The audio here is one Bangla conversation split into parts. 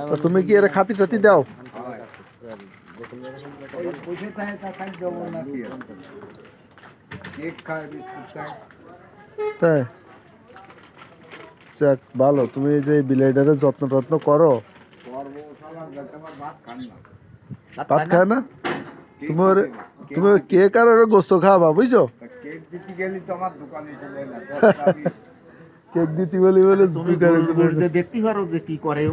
তো তুমি কি এর খাতি টাতি দাও? তাই যাক ভালো, তুমি যে বিলাইটারে যত্ন টত্ন করো। ভাত খায় না তুমি? তুমি কেক আর গোস্ত খাওয়াবা বুঝছো? কেক দিতে বলি বলে দেখতে পারো যে কি করে।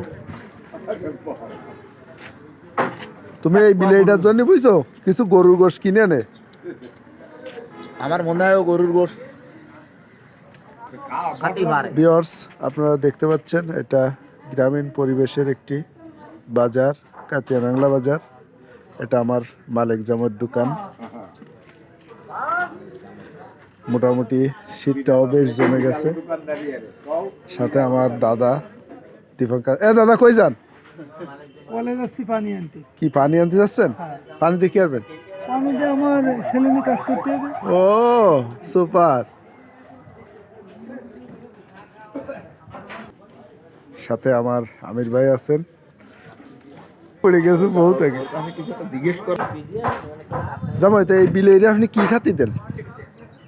তুমি এই বিলাইটার জন্য বুঝছো কিছু গরুর গোশ কিনে আনে। আমার মনে হয় গরুর গোশ ভিউয়ার্স, আপনারা দেখতে পাচ্ছেন এটা গ্রামীণ পরিবেশের একটি বাজার, কাতিয়ানাংলা বাজার। এটা আমার মালিক জামের দোকান। মোটামুটি শীতটাও বেশ জমে গেছে। সাথে আমার দাদা দীপঙ্কর। দাদা কই যান? পানি আনতে। কি পানি আনতে যাচ্ছেন? পানিতে কি করবেন? পানিতে আমার সেলুনে কাজ করতে হবে। ও সুপার। সাথে আমার আমির ভাই আছেন, পড়ে গেছে বহুত আগে। জিজ্ঞেস কর জামাই তো এই বিলের আপনি কি খাতি দেন?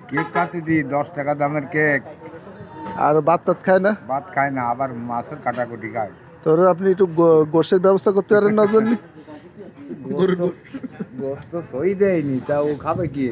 কেক কাটি দিই 10 টাকা দামের কেক। আর ভাত টাত খায় না? ভাত খায় না, আবার মাছের কাটাকুটি খায়। তোর আপনি একটু গোশের ব্যবস্থা করতে পারেন না জন্য? গোস্ত সই দেয়নি, তা ও খাবে কি?